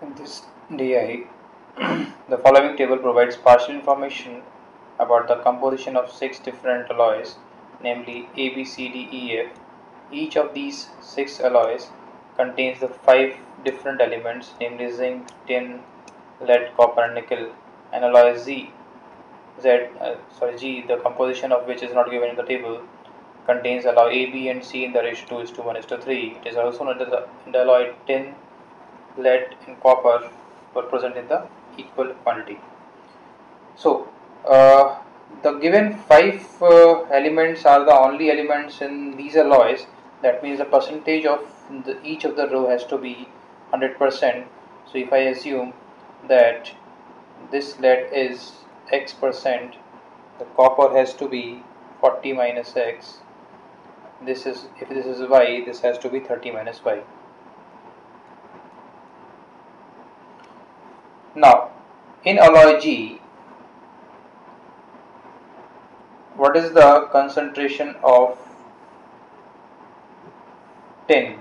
In this DI, the following table provides partial information about the composition of 6 different alloys, namely A, B, C, D, E, F. Each of these 6 alloys contains the 5 different elements, namely zinc, tin, lead, copper, and nickel. And alloy G, the composition of which is not given in the table, contains alloy A, B, and C in the ratio 2:1:3. It is also known as the alloy tin, lead, and copper were present in the equal quantity. So, the given 5 elements are the only elements in these alloys. That means the percentage of each of the row has to be 100%. So, if I assume that this lead is X%, the copper has to be 40 minus X. This is, if this is Y, this has to be 30 minus Y. Now, in alloy G, what is the concentration of tin?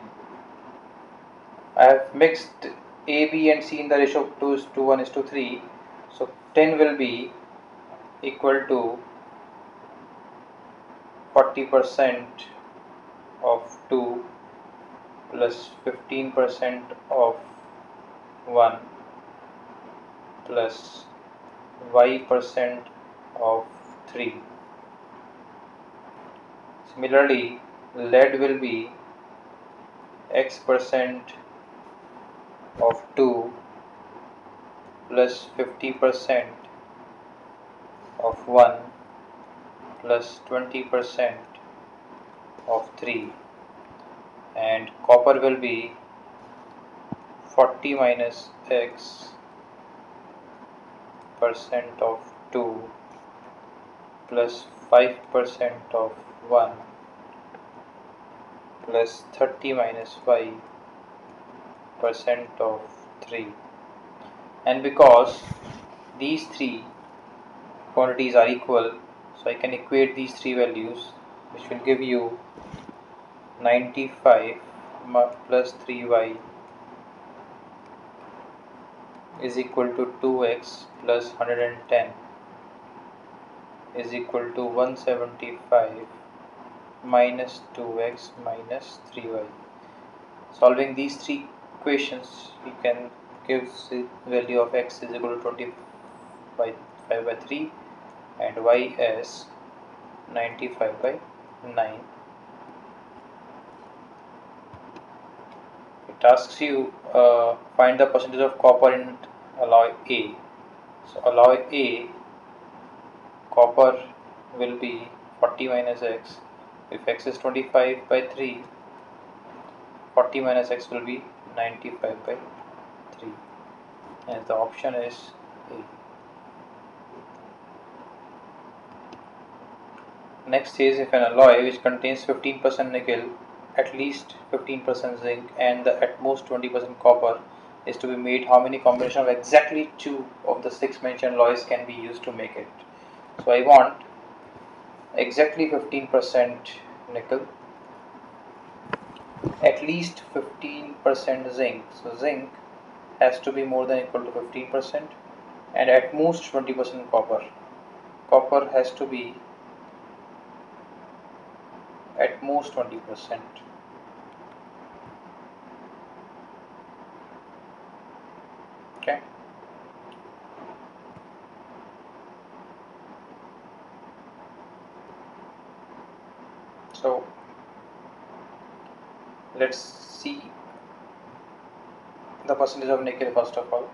I have mixed A, B and C in the ratio of 2:1:3. So tin will be equal to 40% of 2 plus 15% of 1 plus Y% of 3. Similarly, lead will be X% of 2 plus 50% of 1 plus 20% of 3, and copper will be 40 minus X percent of 2 plus 5% of 1 plus 30 minus Y percent of 3. And because these three quantities are equal, so I can equate these three values, which will give you 95 plus 3Y is equal to 2X plus 110 is equal to 175 minus 2X minus 3Y. Solving these three equations, you can give the value of X is equal to 25 by 3 and Y as 95 by 9. It asks you find the percentage of copper in alloy A. So alloy A, copper will be 40 minus X. If X is 25 by 3, 40 minus X will be 95 by 3, and the option is A. Next is, if an alloy which contains 15% nickel, at least 15% zinc, and the at most 20% copper is to be made, how many combination of exactly 2 of the 6 mentioned alloys can be used to make it? So I want exactly 15% nickel, at least 15% zinc. So zinc has to be more than equal to 15%, and at most 20% copper. Copper has to be at most 20%. Okay. So let's see the percentage of nickel first of all.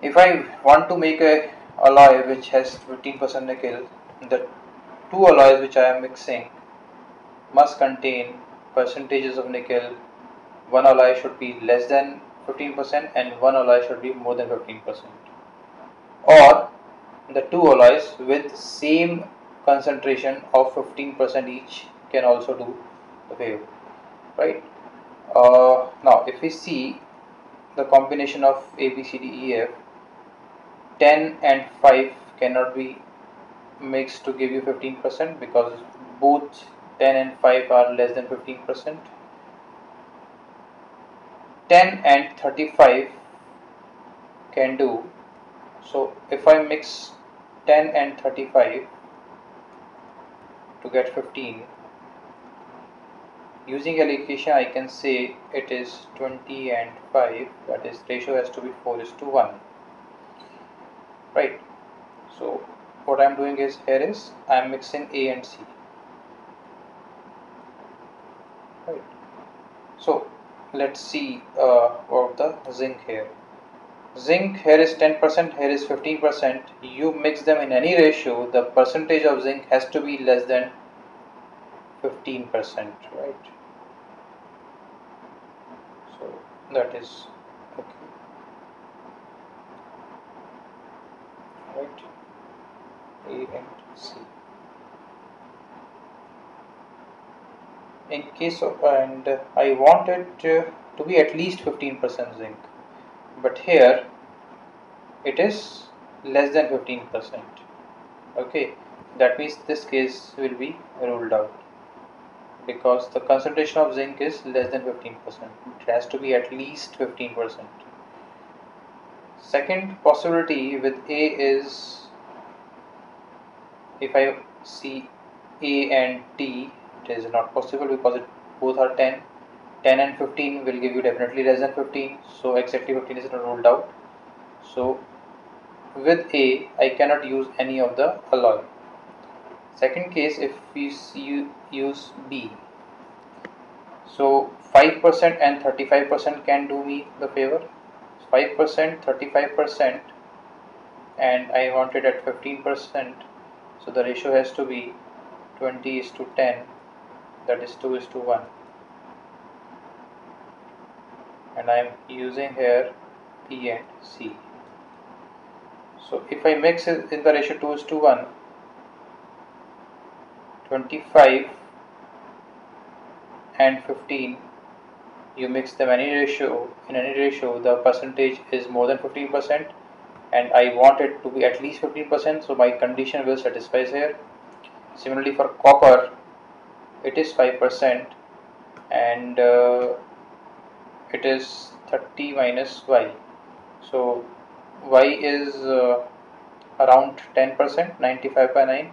If I want to make a alloy which has 15% nickel, the two alloys which I am mixing must contain percentages of nickel. One alloy should be less than 15% and one alloy should be more than 15%. Or the two alloys with same concentration of 15% each can also do the wave, right? Now if we see the combination of A, B, C, D, E, F, 10 and 5 cannot be mixed to give you 15% because both 10 and 5 are less than 15%. 10 and 35 can do. So if I mix 10 and 35 to get 15, using allocation I can say it is 20 and 5, that is ratio has to be 4:1, right? So what I am doing is here is I am mixing A and C, right? So let's see about the zinc here. Zinc here is 10%, here is 15%. You mix them in any ratio, the percentage of zinc has to be less than 15%, right? So that is okay, right? A and C. In case of, and I want it to be at least 15% zinc, but here it is less than 15%. Okay, that means this case will be ruled out because the concentration of zinc is less than 15%. It has to be at least 15%. Second possibility with A is, if I see A and D, it is not possible because both are 10. 10 and 15 will give you definitely less than 15, so exactly 15 is not ruled out. So with A, I cannot use any of the alloy. Second case, if we use B, so 5% and 35% can do me the favor. 5%, 35%, and I want it at 15%, so the ratio has to be 20:10, that is 2:1, and I am using here P and C. So if I mix it in the ratio 2:1, 25 and 15, you mix them in any ratio, the percentage is more than 15%, and I want it to be at least 15%, so my condition will satisfy here. Similarly for copper, it is 5%, and it is 30 minus Y. So Y is around 10%, 95 by 9,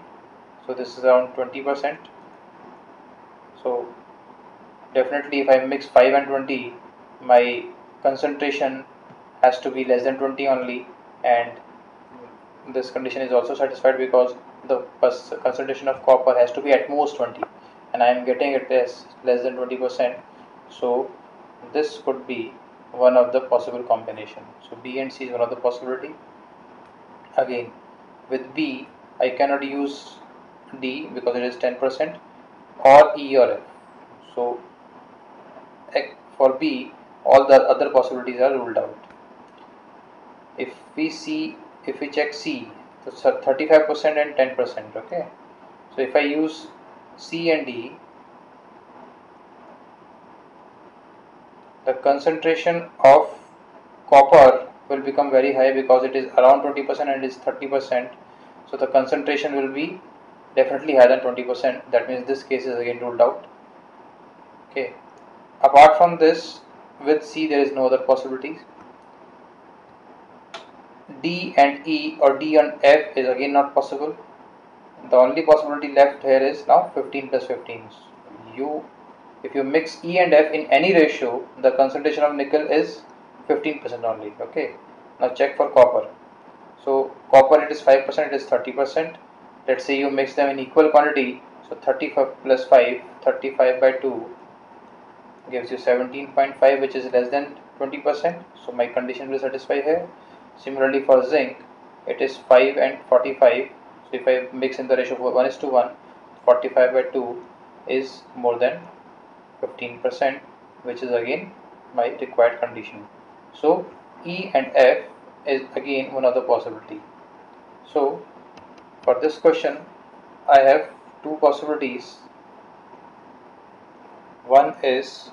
so this is around 20%. So definitely if I mix 5 and 20, my concentration has to be less than 20 only, and this condition is also satisfied because the concentration of copper has to be at most 20, and I am getting it as less than 20%. So this could be one of the possible combination. So B and C is one of the possibility. Again, with B, I cannot use D because it is 10%, or E or F. So for B, all the other possibilities are ruled out. If we check C, so 35% and 10%. Okay, so if I use C and D, the concentration of copper will become very high because it is around 20% and it is 30%. So the concentration will be definitely higher than 20%. That means this case is again ruled out. Okay. Apart from this, with C there is no other possibilities. D and E or D and F is again not possible. The only possibility left here is now 15 plus 15. If you mix E and F in any ratio, the concentration of nickel is 15% only. Okay. Now check for copper. So copper, it is 5%, it is 30%. Let's say you mix them in equal quantity. So 35 plus 5, 35 by 2 gives you 17.5, which is less than 20%. So my condition will satisfy here. Similarly for zinc, it is 5 and 45. So if I mix in the ratio of 1:1, 45 by 2 is more than 15%, which is again my required condition. So E and F is again one other possibility. So for this question, I have two possibilities. One is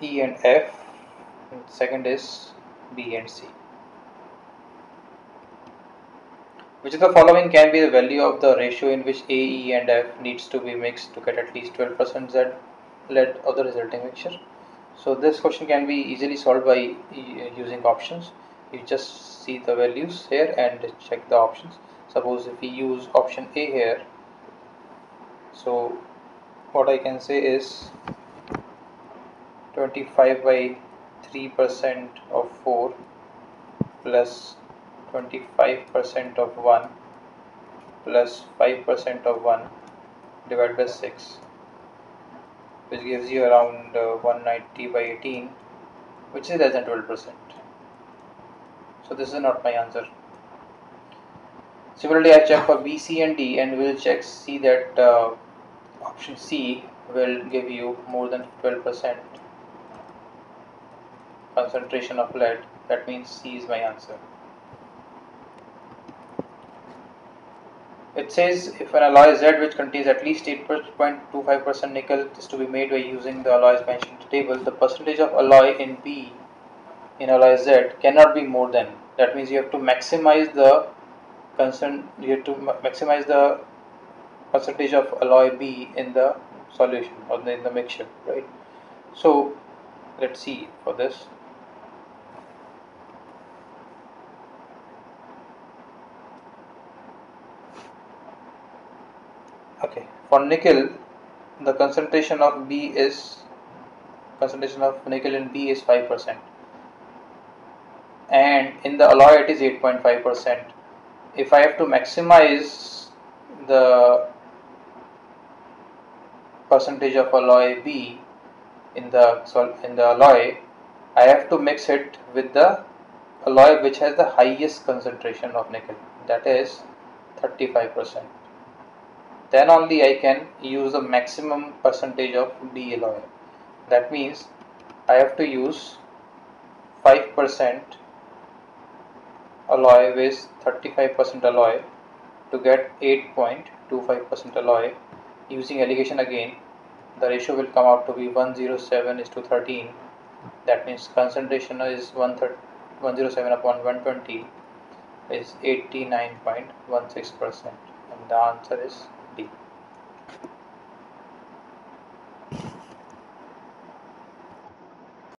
E and F, and second is B and C. Which of the following can be the value of the ratio in which A, E and F needs to be mixed to get at least 12% Z lead of the resulting mixture? So this question can be easily solved by using options. You just see the values here and check the options. Suppose if we use option A here, so what I can say is 25 by 3% of 4 plus 25% of 1 plus 5% of 1 divided by 6, which gives you around 190 by 18, which is less than 12%. So this is not my answer. Similarly, I check for B, C and D, and we'll check see that option C will give you more than 12% concentration of lead. That means C is my answer. It says if an alloy Z which contains at least 8.25% nickel is to be made by using the alloys mentioned in the table, the percentage of alloy in B in alloy Z cannot be more than. That means you have to maximize the percentage of alloy B in the solution or in the mixture, right? So let's see for this. Okay, for nickel, the concentration of nickel in B is 5%, and in the alloy it is 8.5%. If I have to maximize the percentage of alloy B in the alloy, I have to mix it with the alloy which has the highest concentration of nickel, that is 35%. Then only I can use the maximum percentage of B alloy. That means I have to use 5% alloy with 35% alloy to get 8.25% alloy. Using alligation again, the ratio will come out to be 107:13. That means concentration is 107 upon 120 is 89.16%, and the answer is